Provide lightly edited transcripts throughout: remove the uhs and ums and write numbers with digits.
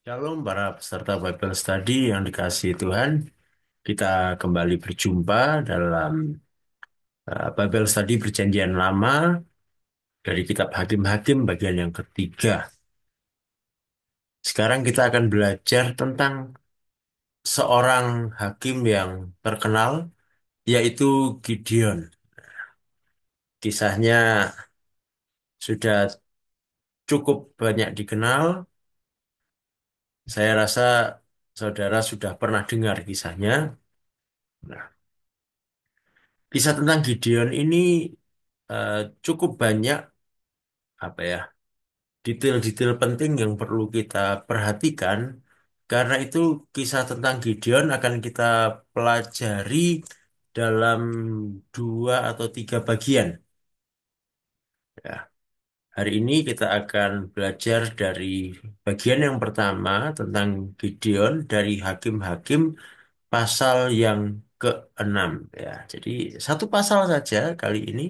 Shalom para peserta Bible Study yang dikasihi Tuhan. Kita kembali berjumpa dalam Bible Study Perjanjian Lama dari Kitab Hakim-Hakim bagian yang ketiga. Sekarang kita akan belajar tentang seorang hakim yang terkenal, yaitu Gideon. Kisahnya sudah cukup banyak dikenal. Saya rasa saudara sudah pernah dengar kisahnya. Nah, kisah tentang Gideon ini eh, cukup banyak apa ya detail-detail penting yang perlu kita perhatikan. Karena itu kisah tentang Gideon akan kita pelajari dalam dua atau tiga bagian. Ya, hari ini kita akan belajar dari bagian yang pertama tentang Gideon dari Hakim-Hakim pasal yang ke-6. Ya, jadi satu pasal saja kali ini.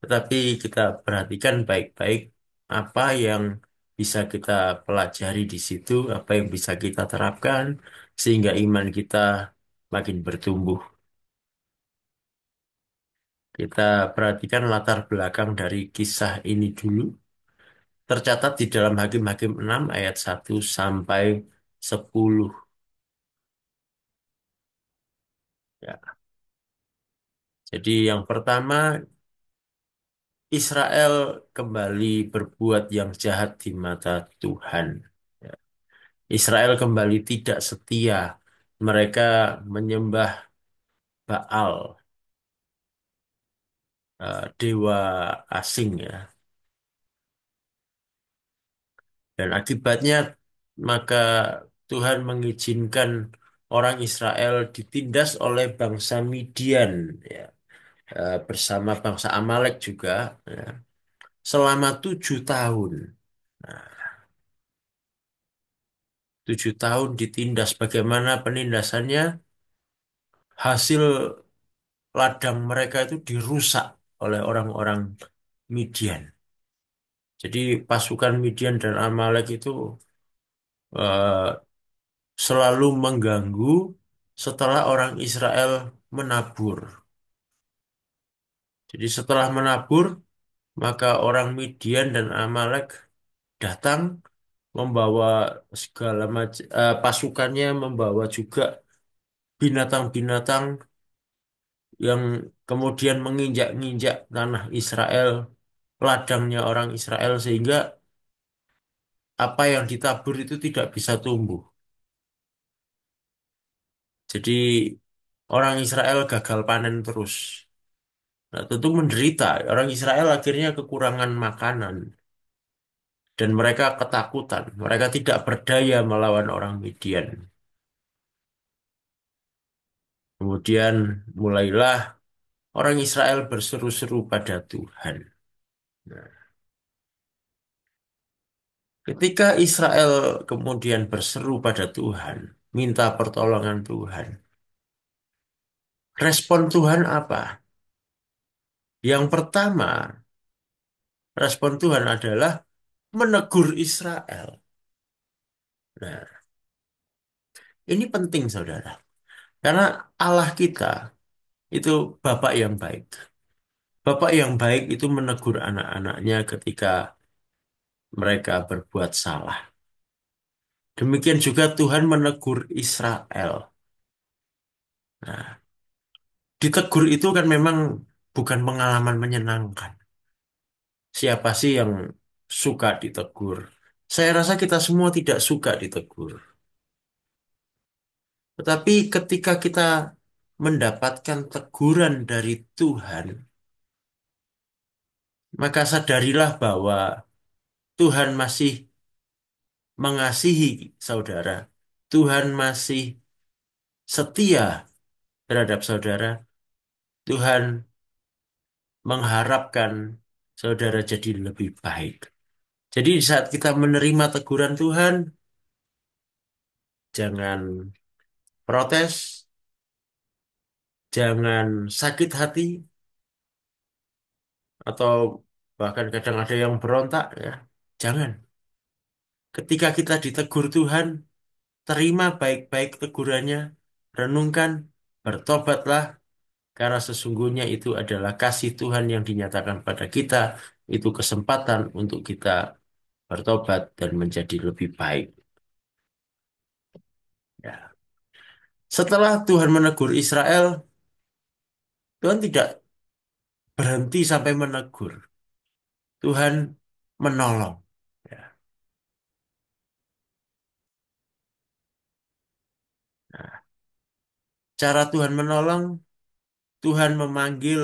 Tetapi kita perhatikan baik-baik apa yang bisa kita pelajari di situ, apa yang bisa kita terapkan, sehingga iman kita makin bertumbuh. Kita perhatikan latar belakang dari kisah ini dulu. Tercatat di dalam Hakim-Hakim 6 ayat 1 sampai 10. Ya. Jadi yang pertama, Israel kembali berbuat yang jahat di mata Tuhan. Ya. Israel kembali tidak setia. Mereka menyembah Baal, dewa asing ya. Dan akibatnya maka Tuhan mengizinkan orang Israel ditindas oleh bangsa Midian ya, bersama bangsa Amalek juga ya, selama 7 tahun. Nah, 7 tahun ditindas. Bagaimana penindasannya? Hasil ladang mereka itu dirusak oleh orang-orang Midian. Jadi pasukan Midian dan Amalek itu eh, selalu mengganggu setelah orang Israel menabur. Jadi setelah menabur, maka orang Midian dan Amalek datang membawa segala macam pasukannya membawa juga binatang-binatang yang kemudian menginjak-injak tanah Israel, ladangnya orang Israel sehingga apa yang ditabur itu tidak bisa tumbuh. Jadi orang Israel gagal panen terus. Nah, tentu menderita. Orang Israel akhirnya kekurangan makanan dan mereka ketakutan. Mereka tidak berdaya melawan orang Midian. Kemudian mulailah orang Israel berseru-seru pada Tuhan. Nah, ketika Israel kemudian berseru pada Tuhan, minta pertolongan Tuhan. Respon Tuhan apa? Yang pertama, respon Tuhan adalah menegur Israel. Nah, ini penting, saudara. Karena Allah kita itu Bapak yang baik. Bapak yang baik itu menegur anak-anaknya ketika mereka berbuat salah. Demikian juga Tuhan menegur Israel. Nah, ditegur itu kan memang bukan pengalaman menyenangkan. Siapa sih yang suka ditegur? Saya rasa kita semua tidak suka ditegur. Tetapi ketika kita mendapatkan teguran dari Tuhan, maka sadarilah bahwa Tuhan masih mengasihi saudara. Tuhan masih setia terhadap saudara. Tuhan mengharapkan saudara jadi lebih baik. Jadi di saat kita menerima teguran Tuhan, jangan protes, jangan sakit hati, atau bahkan kadang ada yang berontak ya. Jangan. Ketika kita ditegur Tuhan, terima baik-baik tegurannya, renungkan, bertobatlah, karena sesungguhnya itu adalah kasih Tuhan yang dinyatakan pada kita, itu kesempatan untuk kita bertobat dan menjadi lebih baik. Ya. Setelah Tuhan menegur Israel, Tuhan tidak berhenti sampai menegur. Tuhan menolong. Ya. Nah, cara Tuhan menolong, Tuhan memanggil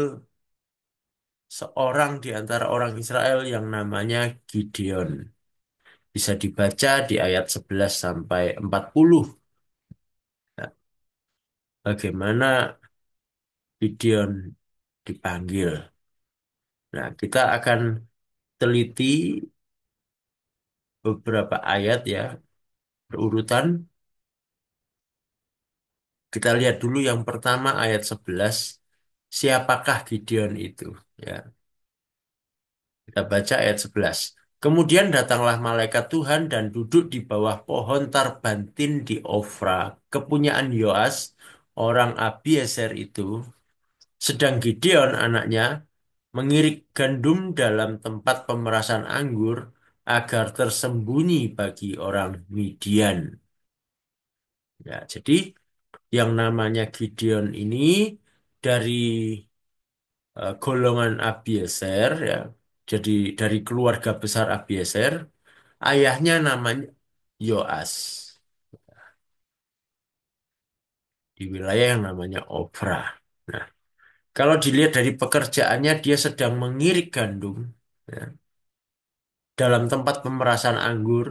seorang di antara orang Israel yang namanya Gideon. Bisa dibaca di ayat 11 sampai 40. Nah, bagaimana Gideon dipanggil. Nah, kita akan teliti beberapa ayat ya, berurutan. Kita lihat dulu yang pertama ayat 11. Siapakah Gideon itu? Ya, kita baca ayat 11. Kemudian datanglah malaikat Tuhan dan duduk di bawah pohon tarbantin di Ofra, kepunyaan Yoas, orang Abiezer itu. Sedang Gideon anaknya mengirik gandum dalam tempat pemerasan anggur agar tersembunyi bagi orang Midian. Ya, jadi yang namanya Gideon ini dari golongan Abiezer ya. Jadi dari keluarga besar Abiezer, ayahnya namanya Yoas di wilayah yang namanya Ofra. Nah, kalau dilihat dari pekerjaannya dia sedang mengirik gandum ya, dalam tempat pemerasan anggur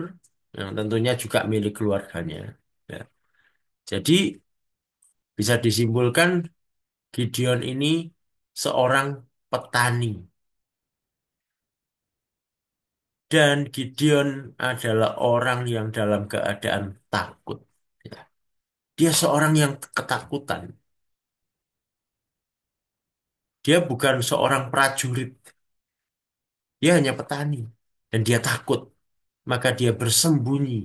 yang tentunya juga milik keluarganya. Ya. Jadi bisa disimpulkan Gideon ini seorang petani dan Gideon adalah orang yang dalam keadaan takut. Ya. Dia seorang yang ketakutan. Dia bukan seorang prajurit. Dia hanya petani dan dia takut. Maka dia bersembunyi.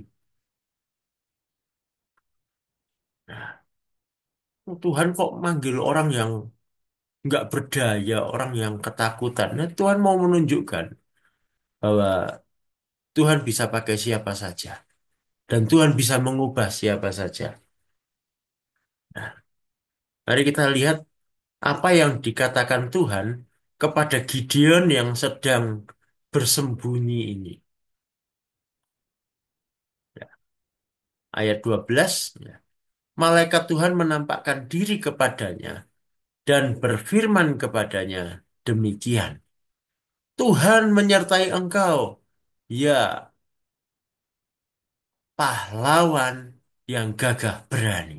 Nah, Tuhan kok manggil orang yang nggak berdaya, orang yang ketakutan. Nah, Tuhan mau menunjukkan bahwa Tuhan bisa pakai siapa saja. Dan Tuhan bisa mengubah siapa saja. Nah, mari kita lihat apa yang dikatakan Tuhan kepada Gideon yang sedang bersembunyi ini. Ya, ayat 12, ya. Malaikat Tuhan menampakkan diri kepadanya dan berfirman kepadanya demikian. Tuhan menyertai engkau, ya pahlawan yang gagah berani.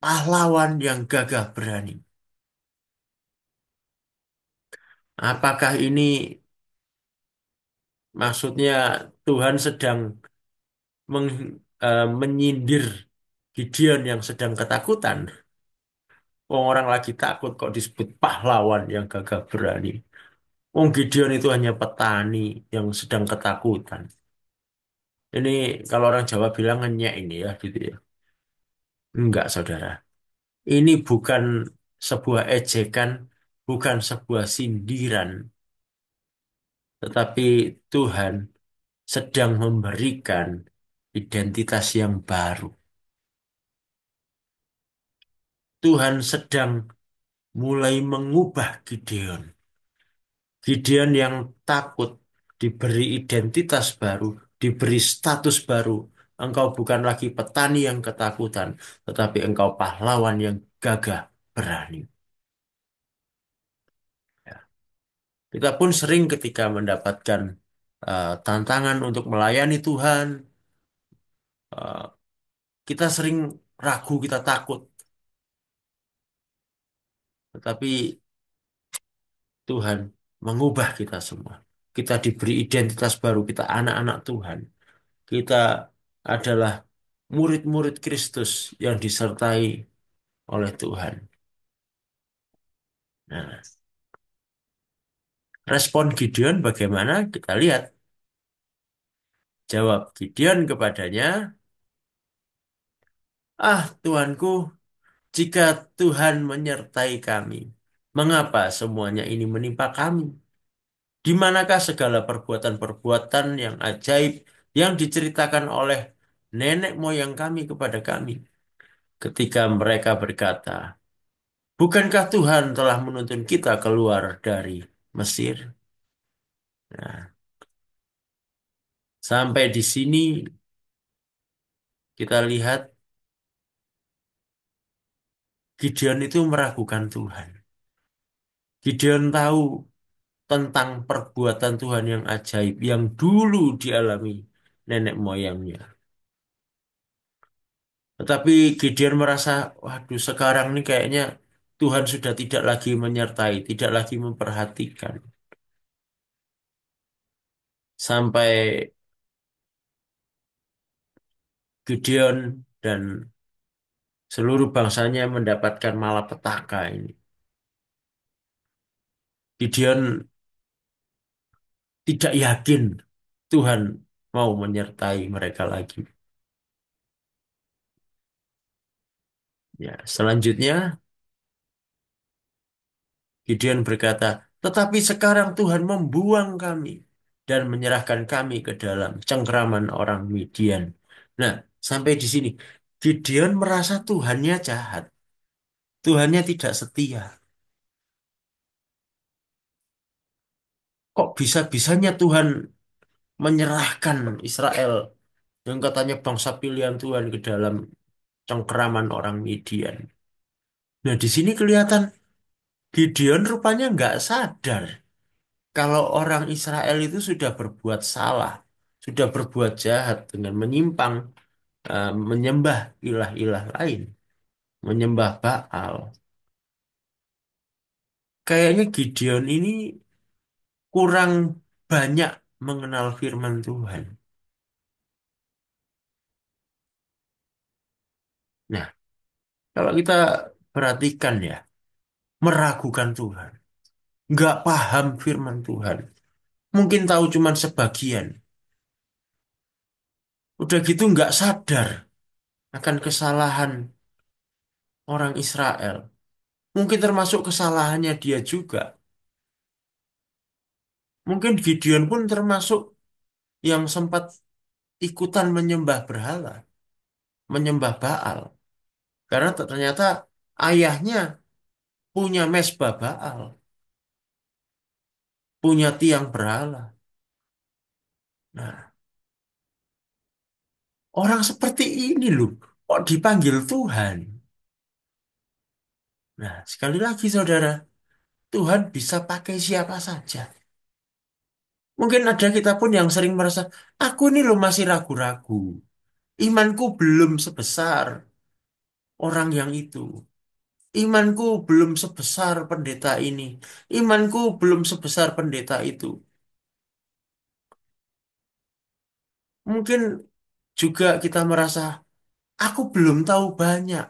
Pahlawan yang gagah berani. Apakah ini maksudnya Tuhan sedang menyindir Gideon yang sedang ketakutan? Orang lagi takut kok disebut pahlawan yang gagah berani. Gideon itu hanya petani yang sedang ketakutan. Ini kalau orang Jawa bilang ngenyek ini ya gitu ya. Enggak, saudara. Ini bukan sebuah ejekan, bukan sebuah sindiran, tetapi Tuhan sedang memberikan identitas yang baru. Tuhan sedang mulai mengubah Gideon. Gideon yang takut diberi identitas baru, diberi status baru. Engkau bukan lagi petani yang ketakutan, tetapi engkau pahlawan yang gagah berani. Ya. Kita pun sering ketika mendapatkan tantangan untuk melayani Tuhan, eh, kita sering ragu, kita takut. Tetapi Tuhan mengubah kita semua. Kita diberi identitas baru, kita anak-anak Tuhan. Kita adalah murid-murid Kristus yang disertai oleh Tuhan. Nah, Respon Gideon bagaimana? Kita lihat. Jawab Gideon kepadanya, "Ah, Tuanku, jika Tuhan menyertai kami, mengapa semuanya ini menimpa kami? Di manakah segala perbuatan-perbuatan yang ajaib yang diceritakan oleh nenek moyang kami kepada kami ketika mereka berkata, 'Bukankah Tuhan telah menuntun kita keluar dari Mesir?'" Nah, sampai di sini kita lihat Gideon itu meragukan Tuhan. Gideon tahu tentang perbuatan Tuhan yang ajaib yang dulu dialami nenek moyangnya. Tetapi Gideon merasa, waduh sekarang nih kayaknya Tuhan sudah tidak lagi menyertai, tidak lagi memperhatikan. Sampai Gideon dan seluruh bangsanya mendapatkan malapetaka ini. Gideon tidak yakin Tuhan mau menyertai mereka lagi. Ya, selanjutnya Gideon berkata, "Tetapi sekarang Tuhan membuang kami dan menyerahkan kami ke dalam cengkraman orang Midian." Nah, sampai di sini Gideon merasa Tuhannya jahat, Tuhannya tidak setia. Kok bisa-bisanya Tuhan menyerahkan Israel yang katanya bangsa pilihan Tuhan ke dalam cengkeraman orang Midian? Nah, di sini kelihatan Gideon rupanya nggak sadar kalau orang Israel itu sudah berbuat salah, sudah berbuat jahat dengan menyimpang, menyembah ilah-ilah lain, menyembah Baal. Kayaknya Gideon ini kurang banyak mengenal firman Tuhan. Nah, kalau kita perhatikan ya, meragukan Tuhan, nggak paham firman Tuhan, mungkin tahu cuman sebagian. Udah gitu nggak sadar akan kesalahan orang Israel. Mungkin termasuk kesalahannya dia juga. Mungkin Gideon pun termasuk yang sempat ikutan menyembah berhala, menyembah Baal. Karena ternyata ayahnya punya mesbah Baal, punya tiang berhala. Nah, orang seperti ini loh, kok dipanggil Tuhan? Nah, sekali lagi saudara, Tuhan bisa pakai siapa saja. Mungkin ada kita pun yang sering merasa, aku ini loh masih ragu-ragu. Imanku belum sebesar orang yang itu. Imanku belum sebesar pendeta ini. Imanku belum sebesar pendeta itu. Mungkin juga kita merasa, aku belum tahu banyak.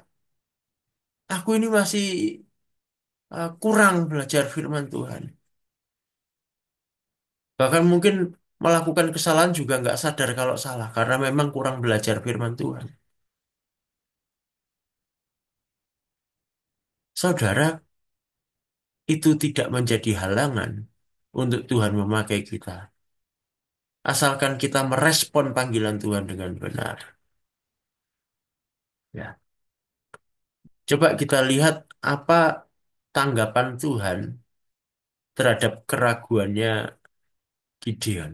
Aku ini masih kurang belajar firman Tuhan. Bahkan mungkin melakukan kesalahan juga nggak sadar kalau salah. Karena memang kurang belajar firman Tuhan. Saudara, itu tidak menjadi halangan untuk Tuhan memakai kita. Asalkan kita merespon panggilan Tuhan dengan benar. Ya. Coba kita lihat apa tanggapan Tuhan terhadap keraguannya Gideon.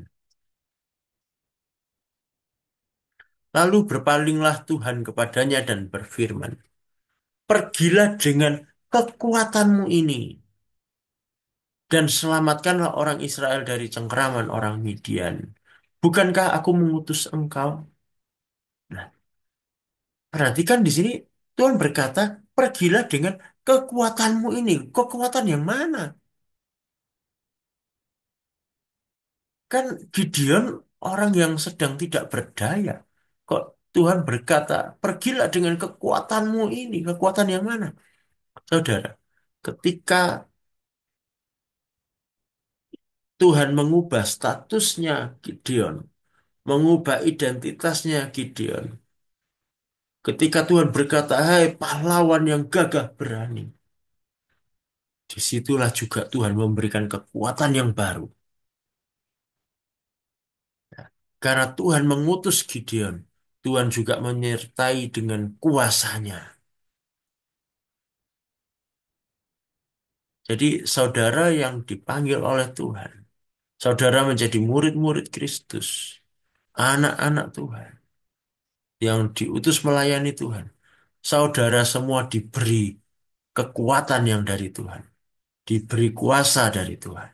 Lalu berpalinglah Tuhan kepadanya dan berfirman, "Pergilah dengan kekuatanmu ini dan selamatkanlah orang Israel dari cengkeraman orang Midian. Bukankah aku mengutus engkau?" Nah, perhatikan di sini Tuhan berkata, "Pergilah dengan kekuatanmu ini." Kekuatan yang mana? Kan Gideon orang yang sedang tidak berdaya. Kok Tuhan berkata, "Pergilah dengan kekuatanmu ini." Kekuatan yang mana? Saudara, ketika Tuhan mengubah statusnya Gideon, mengubah identitasnya Gideon. Ketika Tuhan berkata, "Hai pahlawan yang gagah berani," disitulah juga Tuhan memberikan kekuatan yang baru. Karena Tuhan mengutus Gideon, Tuhan juga menyertai dengan kuasanya. Jadi saudara yang dipanggil oleh Tuhan, saudara menjadi murid-murid Kristus, anak-anak Tuhan, yang diutus melayani Tuhan. Saudara semua diberi kekuatan yang dari Tuhan, diberi kuasa dari Tuhan.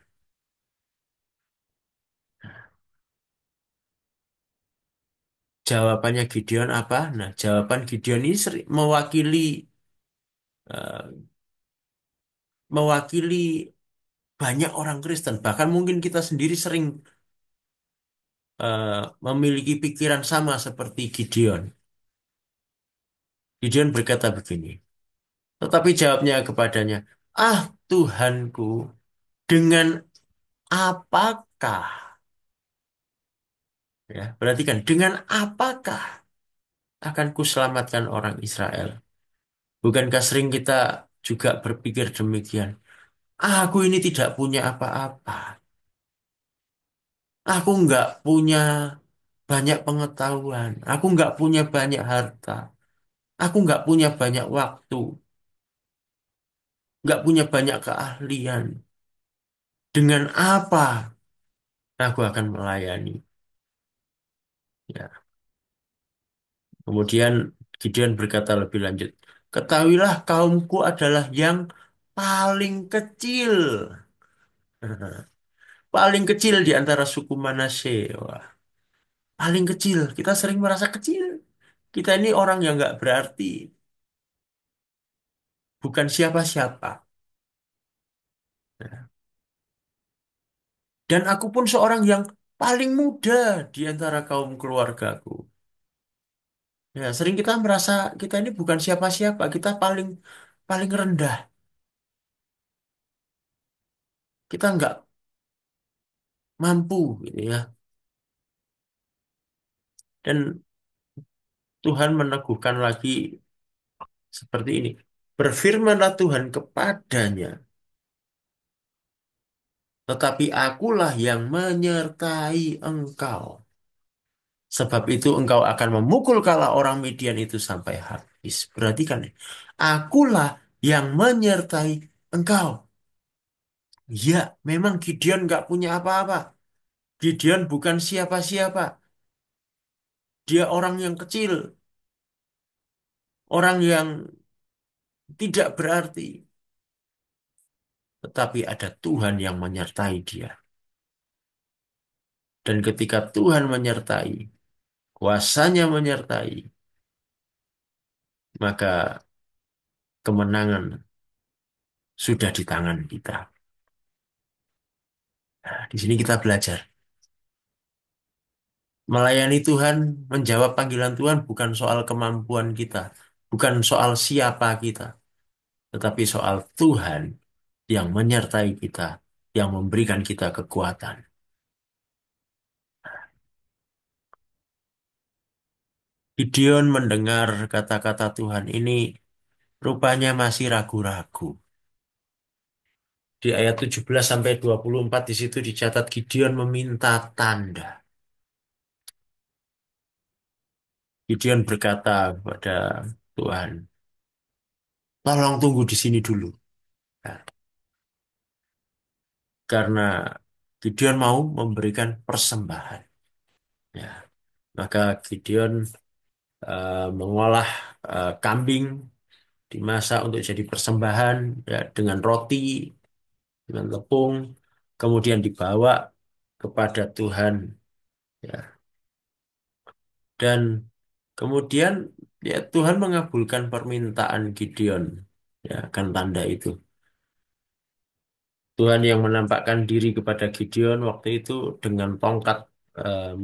Jawabannya Gideon apa? Nah, jawaban Gideon ini eh, mewakili banyak orang Kristen. Bahkan mungkin kita sendiri sering eh, memiliki pikiran sama seperti Gideon. Gideon berkata begini, tetapi jawabnya kepadanya, "Ah Tuhanku, dengan apakah?" Ya, perhatikan, dengan apakah akan kuselamatkan orang Israel? Bukankah sering kita juga berpikir demikian? Aku ini tidak punya apa-apa. Aku nggak punya banyak pengetahuan. Aku nggak punya banyak harta. Aku nggak punya banyak waktu. Nggak punya banyak keahlian. Dengan apa aku akan melayani? Ya. Kemudian Gideon berkata lebih lanjut, ketahuilah kaumku adalah yang paling kecil. Paling kecil di antara suku Manasye. Wah, paling kecil. Kita sering merasa kecil. Kita ini orang yang nggak berarti. Bukan siapa-siapa. Dan aku pun seorang yang paling muda di antara kaum keluargaku. Ya, sering kita merasa kita ini bukan siapa-siapa. Kita paling paling rendah. Kita nggak mampu gitu ya. Dan Tuhan meneguhkan lagi seperti ini. Berfirmanlah Tuhan kepadanya, tetapi akulah yang menyertai engkau. Sebab itu engkau akan memukul kala orang Midian itu sampai habis. Perhatikan ya. Akulah yang menyertai engkau. Ya, memang Gideon nggak punya apa-apa. Gideon bukan siapa-siapa. Dia orang yang kecil. Orang yang tidak berarti. Tetapi ada Tuhan yang menyertai dia. Dan ketika Tuhan menyertai, kuasanya menyertai, maka kemenangan sudah di tangan kita. Nah, di sini kita belajar. Melayani Tuhan, menjawab panggilan Tuhan bukan soal kemampuan kita, bukan soal siapa kita, tetapi soal Tuhan yang menyertai kita, yang memberikan kita kekuatan. Gideon mendengar kata-kata Tuhan ini rupanya masih ragu-ragu. Di ayat 17 sampai 24 di situ dicatat Gideon meminta tanda. Gideon berkata kepada Tuhan, tolong tunggu di sini dulu. Nah, karena Gideon mau memberikan persembahan. Ya, maka Gideon mengolah kambing dimasak untuk jadi persembahan ya, dengan roti, dengan tepung, kemudian dibawa kepada Tuhan. Ya. Dan kemudian ya Tuhan mengabulkan permintaan Gideon. Ya, akan tanda itu. Tuhan yang menampakkan diri kepada Gideon waktu itu dengan tongkat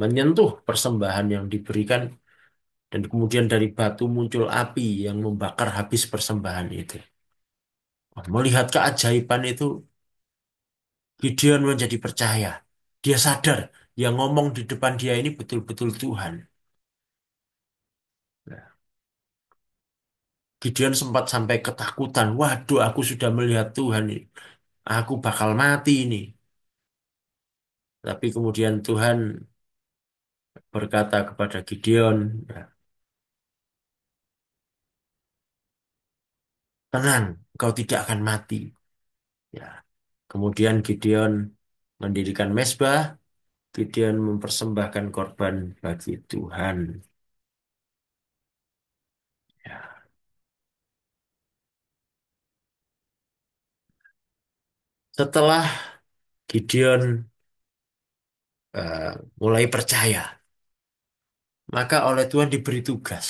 menyentuh persembahan yang diberikan dan kemudian dari batu muncul api yang membakar habis persembahan itu. Melihat keajaiban itu, Gideon menjadi percaya. Dia sadar yang ngomong di depan dia ini betul-betul Tuhan. Nah, Gideon sempat sampai ketakutan. Waduh, aku sudah melihat Tuhan ini. Aku bakal mati ini. Tapi kemudian Tuhan berkata kepada Gideon, "Ya, tenang, kau tidak akan mati." Ya. Kemudian Gideon mendirikan mezbah. Gideon mempersembahkan korban bagi Tuhan. Ya. Setelah Gideon eh, mulai percaya, maka oleh Tuhan diberi tugas.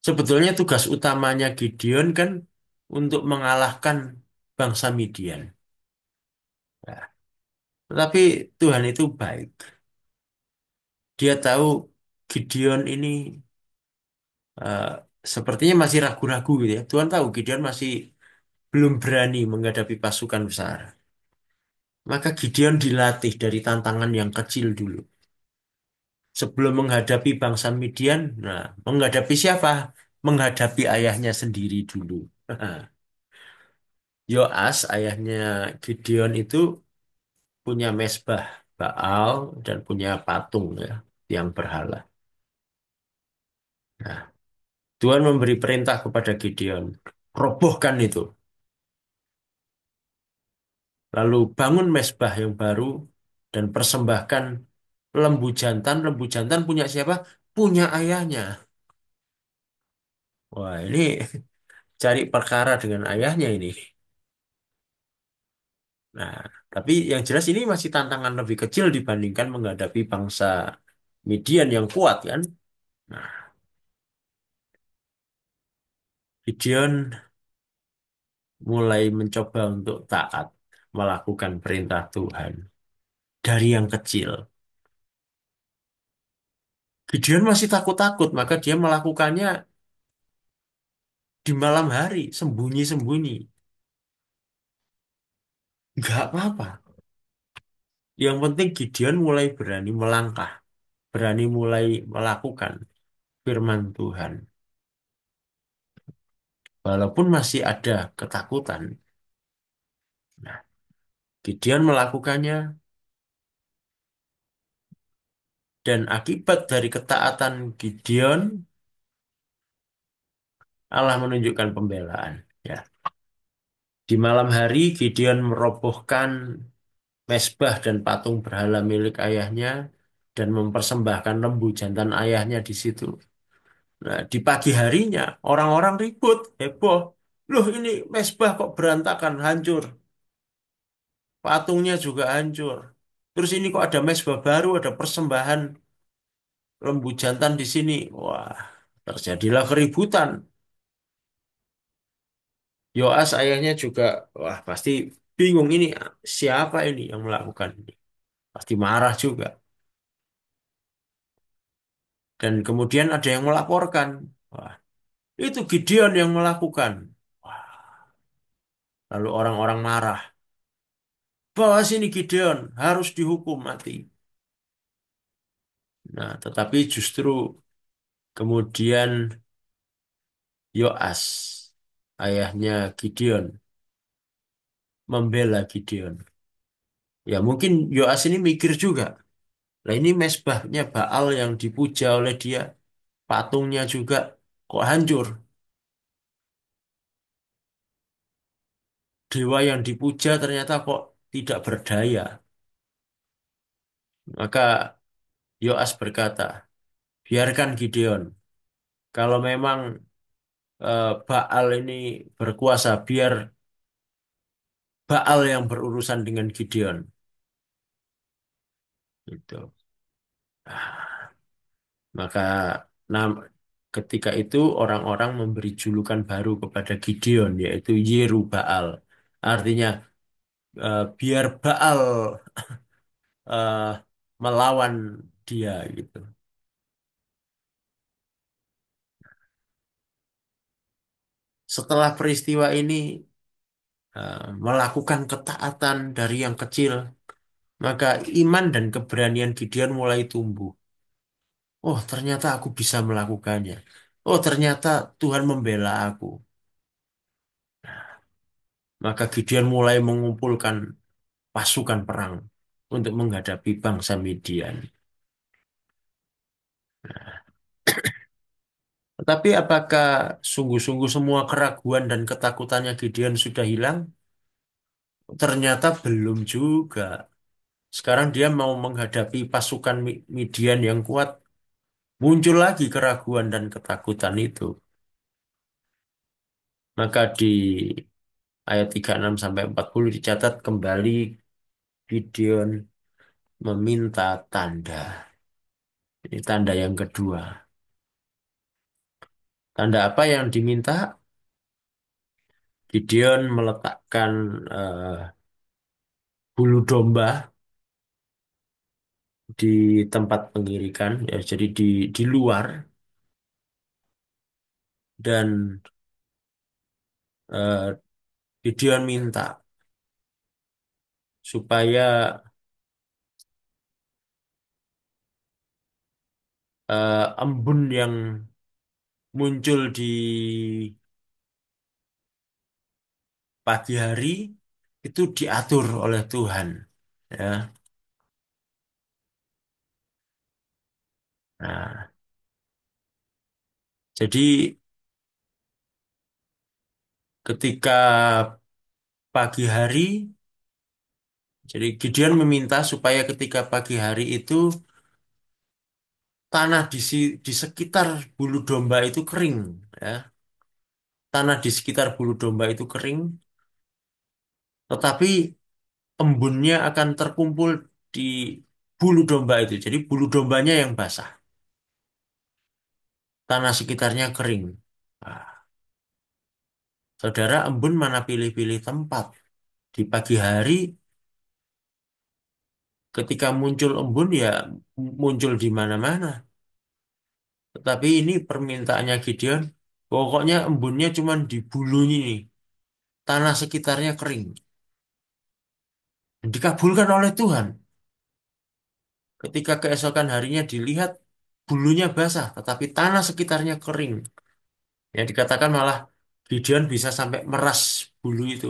Sebetulnya tugas utamanya Gideon kan untuk mengalahkan bangsa Midian. Ya. Tetapi Tuhan itu baik. Dia tahu Gideon ini eh, sepertinya masih ragu-ragu gitu ya. Tuhan tahu Gideon masih belum berani menghadapi pasukan besar. Maka Gideon dilatih dari tantangan yang kecil dulu. Sebelum menghadapi bangsa Midian, nah, menghadapi siapa? Menghadapi ayahnya sendiri dulu. Yoas, ayahnya Gideon itu punya mesbah Baal dan punya patung ya, yang berhala. Nah, Tuhan memberi perintah kepada Gideon, robohkan itu. Lalu bangun mesbah yang baru dan persembahkan lembu jantan. Lembu jantan punya siapa? Punya ayahnya. Wah, ini cari perkara dengan ayahnya ini. Nah, tapi yang jelas ini masih tantangan lebih kecil dibandingkan menghadapi bangsa Midian yang kuat kan. Nah, Gideon mulai mencoba untuk taat melakukan perintah Tuhan dari yang kecil. Gideon masih takut-takut, maka dia melakukannya di malam hari, sembunyi-sembunyi. Nggak apa-apa. Yang penting Gideon mulai berani melangkah, berani mulai melakukan firman Tuhan. Walaupun masih ada ketakutan. Nah, Gideon melakukannya dan akibat dari ketaatan Gideon, Allah menunjukkan pembelaan. Ya. Di malam hari Gideon merobohkan mezbah dan patung berhala milik ayahnya dan mempersembahkan lembu jantan ayahnya di situ. Nah, di pagi harinya orang-orang ribut, heboh. Loh ini mezbah kok berantakan, hancur. Patungnya juga hancur. Terus ini kok ada mezbah baru, ada persembahan lembu jantan di sini. Wah, terjadilah keributan. Yoas ayahnya juga, wah pasti bingung ini siapa ini yang melakukan ini. Pasti marah juga. Dan kemudian ada yang melaporkan. Wah, itu Gideon yang melakukan. Wah, lalu orang-orang marah. Bawa sini Gideon, harus dihukum mati. Nah, tetapi justru kemudian Yoas, ayahnya Gideon, membela Gideon. Ya mungkin Yoas ini mikir juga. Lah ini mesbahnya Baal yang dipuja oleh dia. Patungnya juga kok hancur. Dewa yang dipuja ternyata kok tidak berdaya. Maka Yoas berkata, biarkan Gideon. Kalau memang Baal ini berkuasa, biar Baal yang berurusan dengan Gideon. Gitu. Ah, maka nam- ketika itu orang-orang memberi julukan baru kepada Gideon, yaitu Yerubbaal. Artinya biar Baal eh, melawan dia gitu. Setelah peristiwa ini melakukan ketaatan dari yang kecil, maka iman dan keberanian Gideon mulai tumbuh. Oh, ternyata aku bisa melakukannya. Oh, ternyata Tuhan membela aku. Maka Gideon mulai mengumpulkan pasukan perang untuk menghadapi bangsa Midian. Tetapi apakah sungguh-sungguh semua keraguan dan ketakutannya Gideon sudah hilang? Ternyata belum juga. Sekarang dia mau menghadapi pasukan Midian yang kuat. Muncul lagi keraguan dan ketakutan itu. Maka di ayat 36 sampai 40 dicatat kembali Gideon meminta tanda. Ini tanda yang kedua. Tanda apa yang diminta? Gideon meletakkan bulu domba di tempat pengirikan, ya, jadi di luar, dan eh, Gideon minta supaya embun yang muncul di pagi hari itu diatur oleh Tuhan. Ya. Nah, jadi ketika pagi hari, jadi Gideon meminta supaya ketika pagi hari itu tanah di sekitar bulu domba itu kering, ya. Tanah di sekitar bulu domba itu kering, tetapi embunnya akan terkumpul di bulu domba itu. Jadi bulu dombanya yang basah, tanah sekitarnya kering. Nah, saudara, embun mana pilih-pilih tempat. Di pagi hari ketika muncul embun ya muncul di mana-mana. Tetapi ini permintaannya Gideon, pokoknya embunnya cuma di bulunya nih. Tanah sekitarnya kering. Dan dikabulkan oleh Tuhan. Ketika keesokan harinya dilihat bulunya basah, tetapi tanah sekitarnya kering. Ya dikatakan malah Gideon bisa sampai meras bulu itu.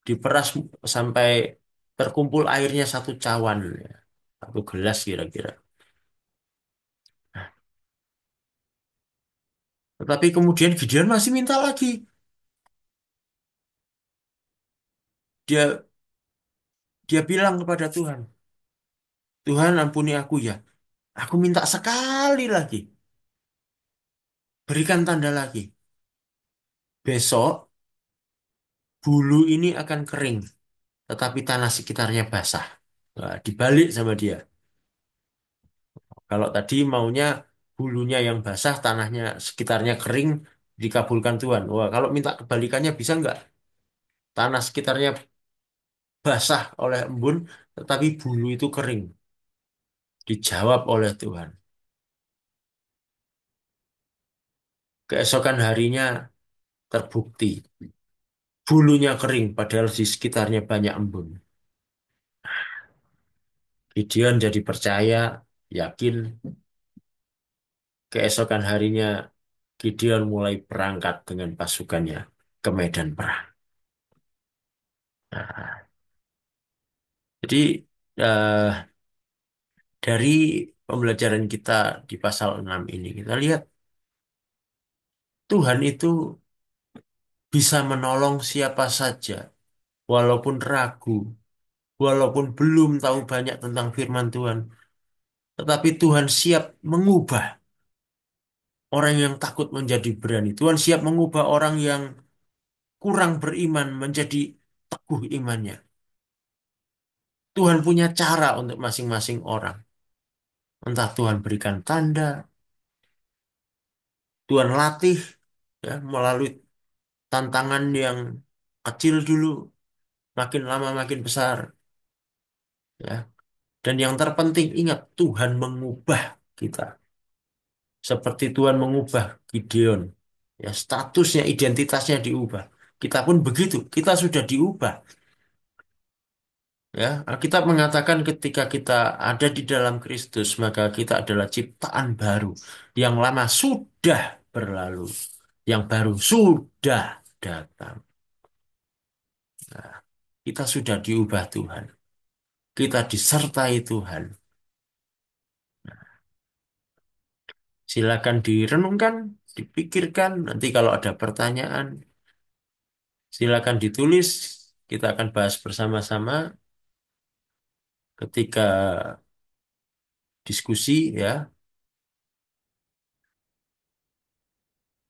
Diperas sampai terkumpul airnya satu cawan. Ya. Satu gelas kira-kira. Tetapi kemudian Gideon masih minta lagi. Dia dia bilang kepada Tuhan, Tuhan ampuni aku ya. Aku minta sekali lagi. Berikan tanda lagi. Besok bulu ini akan kering. Tetapi tanah sekitarnya basah. Nah, dibalik sama dia. Kalau tadi maunya bulunya yang basah, tanahnya sekitarnya kering, dikabulkan Tuhan. Wah, kalau minta kebalikannya bisa nggak? Tanah sekitarnya basah oleh embun, tetapi bulu itu kering. Dijawab oleh Tuhan. Keesokan harinya terbukti. Bulunya kering, padahal di sekitarnya banyak embun. Gideon jadi percaya, yakin. Keesokan harinya, Gideon mulai berangkat dengan pasukannya ke medan perang. Nah, jadi eh, dari pembelajaran kita di pasal 6 ini, kita lihat Tuhan itu bisa menolong siapa saja, walaupun ragu, walaupun belum tahu banyak tentang firman Tuhan. Tetapi Tuhan siap mengubah orang yang takut menjadi berani. Tuhan siap mengubah orang yang kurang beriman menjadi teguh imannya. Tuhan punya cara untuk masing-masing orang. Entah Tuhan berikan tanda, Tuhan latih ya melalui tantangan yang kecil dulu, makin lama makin besar ya. Dan yang terpenting ingat Tuhan mengubah kita. Seperti Tuhan mengubah Gideon. Ya, statusnya, identitasnya diubah. Kita pun begitu, kita sudah diubah. Ya, Alkitab mengatakan ketika kita ada di dalam Kristus, maka kita adalah ciptaan baru. Yang lama sudah berlalu, yang baru sudah datang. Nah, kita sudah diubah Tuhan. Kita disertai Tuhan. Silakan direnungkan, dipikirkan. Nanti kalau ada pertanyaan, silakan ditulis. Kita akan bahas bersama-sama ketika diskusi ya.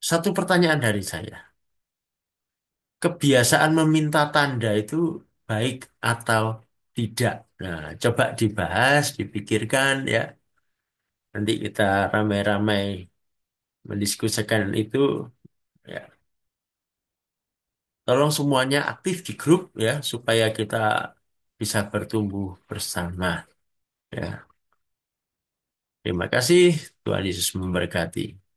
Satu pertanyaan dari saya. Kebiasaan meminta tanda itu baik atau tidak? Nah, coba dibahas, dipikirkan ya. Nanti kita ramai-ramai mendiskusikan itu ya. Tolong semuanya aktif di grup ya supaya kita bisa bertumbuh bersama ya. Terima kasih, Tuhan Yesus memberkati.